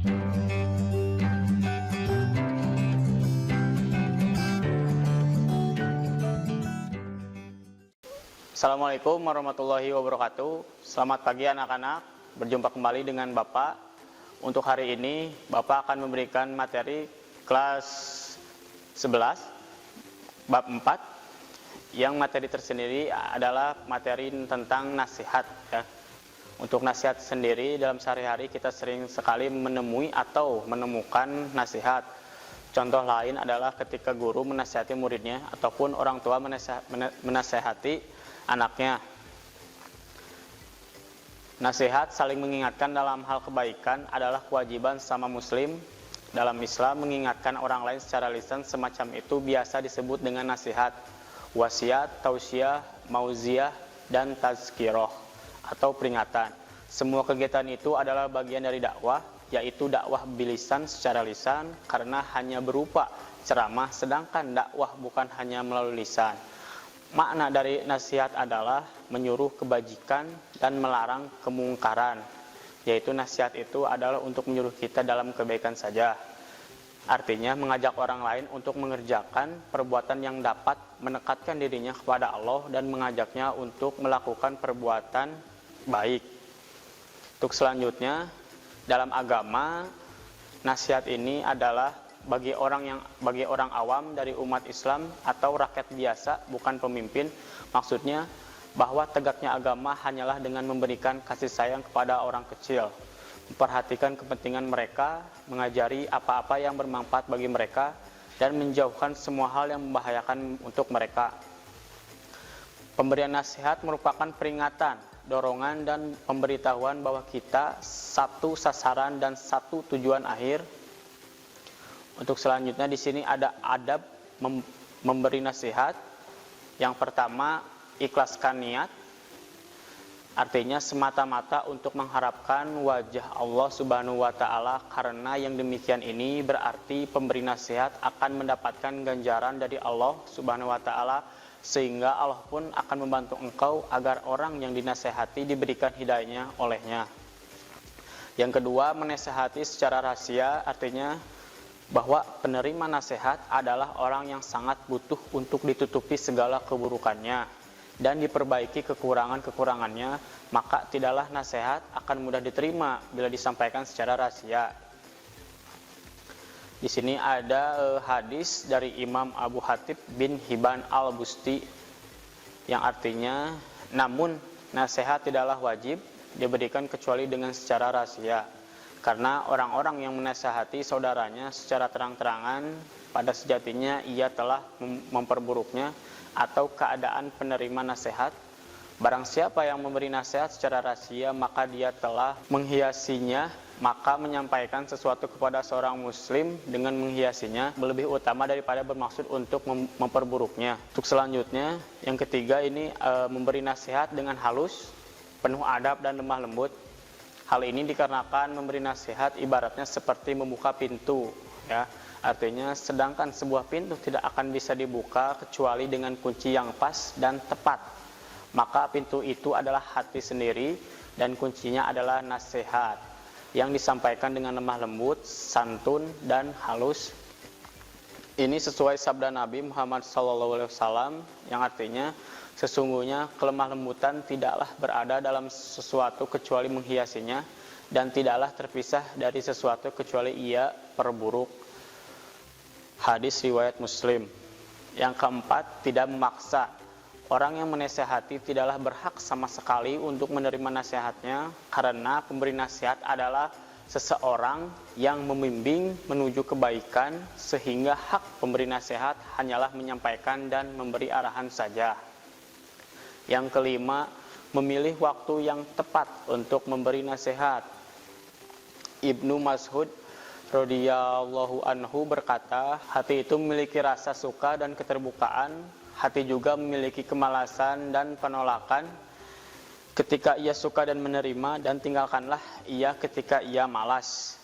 Assalamualaikum warahmatullahi wabarakatuh. Selamat pagi anak-anak. Berjumpa kembali dengan Bapak. Untuk hari ini Bapak akan memberikan materi kelas 11 bab 4. Yang materi tersendiri adalah materi tentang nasihat ya. Untuk nasihat sendiri dalam sehari-hari kita sering sekali menemui atau menemukan nasihat. Contoh lain adalah ketika guru menasihati muridnya ataupun orang tua menasihati anaknya. Nasihat saling mengingatkan dalam hal kebaikan adalah kewajiban sama muslim. Dalam Islam, mengingatkan orang lain secara lisan semacam itu biasa disebut dengan nasihat, wasiat, tausiah, mauziah, dan tazkirah atau peringatan. Semua kegiatan itu adalah bagian dari dakwah, yaitu dakwah bilisan secara lisan karena hanya berupa ceramah, sedangkan dakwah bukan hanya melalui lisan. Makna dari nasihat adalah menyuruh kebajikan dan melarang kemungkaran, yaitu nasihat itu adalah untuk menyuruh kita dalam kebaikan saja. Artinya mengajak orang lain untuk mengerjakan perbuatan yang dapat mendekatkan dirinya kepada Allah dan mengajaknya untuk melakukan perbuatan baik. Untuk selanjutnya, dalam agama, nasihat ini adalah bagi orang awam dari umat Islam atau rakyat biasa, bukan pemimpin. Maksudnya bahwa tegaknya agama hanyalah dengan memberikan kasih sayang kepada orang kecil, memperhatikan kepentingan mereka, mengajari apa-apa yang bermanfaat bagi mereka, dan menjauhkan semua hal yang membahayakan untuk mereka. Pemberian nasihat merupakan peringatan, dorongan, dan pemberitahuan bahwa kita satu sasaran dan satu tujuan akhir. Untuk selanjutnya di sini ada adab memberi nasihat. Yang pertama, ikhlaskan niat. Artinya semata-mata untuk mengharapkan wajah Allah Subhanahu wa taala, karena yang demikian ini berarti pemberi nasihat akan mendapatkan ganjaran dari Allah Subhanahu wa taala, sehingga Allah pun akan membantu engkau agar orang yang dinasihati diberikan hidayahnya olehnya. Yang kedua, menasihati secara rahasia, artinya bahwa penerima nasihat adalah orang yang sangat butuh untuk ditutupi segala keburukannya dan diperbaiki kekurangan-kekurangannya, maka tidaklah nasihat akan mudah diterima bila disampaikan secara rahasia. Di sini ada hadis dari Imam Abu Hatib bin Hibban al-Busti yang artinya, namun nasihat tidaklah wajib diberikan kecuali dengan secara rahasia. Karena orang-orang yang menasihati saudaranya secara terang-terangan, pada sejatinya ia telah memperburuknya atau keadaan penerima nasihat. Barang siapa yang memberi nasihat secara rahasia, maka dia telah menghiasinya. Maka menyampaikan sesuatu kepada seorang muslim dengan menghiasinya lebih utama daripada bermaksud untuk memperburuknya. Untuk selanjutnya, yang ketiga ini memberi nasihat dengan halus, penuh adab dan lemah lembut. Hal ini dikarenakan memberi nasihat ibaratnya seperti membuka pintu ya. Artinya sedangkan sebuah pintu tidak akan bisa dibuka kecuali dengan kunci yang pas dan tepat. Maka pintu itu adalah hati sendiri dan kuncinya adalah nasihat yang disampaikan dengan lemah lembut, santun dan halus. Ini sesuai sabda Nabi Muhammad SAW yang artinya, sesungguhnya kelemah lembutan tidaklah berada dalam sesuatu kecuali menghiasinya, dan tidaklah terpisah dari sesuatu kecuali ia perburuk. Hadis riwayat Muslim. Yang keempat, tidak memaksa. Orang yang menasihati tidaklah berhak sama sekali untuk menerima nasihatnya, karena pemberi nasihat adalah seseorang yang membimbing menuju kebaikan, sehingga hak pemberi nasihat hanyalah menyampaikan dan memberi arahan saja. Yang kelima, memilih waktu yang tepat untuk memberi nasihat. Ibnu Mas'ud radhiyallahu anhu berkata, hati itu memiliki rasa suka dan keterbukaan, hati juga memiliki kemalasan dan penolakan. Ketika ia suka dan menerima, dan tinggalkanlah ia ketika ia malas.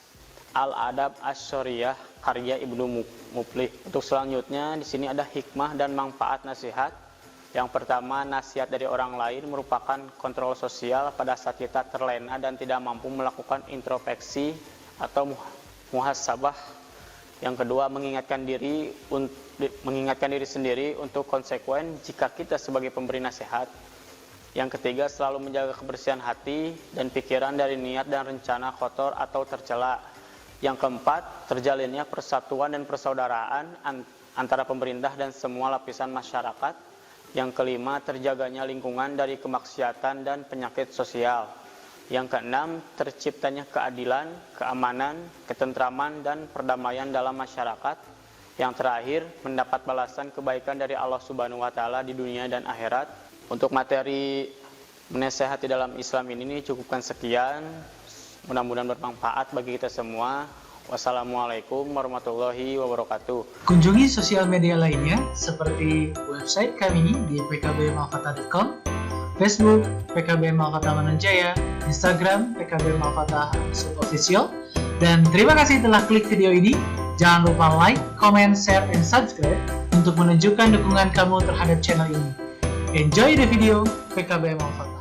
Al-Adab Asy-Syariyah karya Ibnu Muflih. Untuk selanjutnya di sini ada hikmah dan manfaat nasihat. Yang pertama, nasihat dari orang lain merupakan kontrol sosial pada saat kita terlena dan tidak mampu melakukan introspeksi atau muhasabah. Yang kedua, mengingatkan diri sendiri untuk konsekuen jika kita sebagai pemberi nasihat. Yang ketiga, selalu menjaga kebersihan hati dan pikiran dari niat dan rencana kotor atau tercela. Yang keempat, terjalinnya persatuan dan persaudaraan antara pemerintah dan semua lapisan masyarakat. Yang kelima, terjaganya lingkungan dari kemaksiatan dan penyakit sosial. Yang keenam, terciptanya keadilan, keamanan, ketentraman, dan perdamaian dalam masyarakat. Yang terakhir, mendapat balasan kebaikan dari Allah Subhanahu wa Ta'ala di dunia dan akhirat. Untuk materi menasehati dalam Islam ini cukupkan sekian. Mudah-mudahan bermanfaat bagi kita semua. Wassalamualaikum warahmatullahi wabarakatuh. Kunjungi sosial media lainnya seperti website kami di pkbmalfatah.com, Facebook PKB Malfatah Mananjaya, Instagram PKB Malfatah _official. Dan terima kasih telah klik video ini. Jangan lupa like, comment, share, and subscribe untuk menunjukkan dukungan kamu terhadap channel ini. Enjoy the video PKB Malfatah.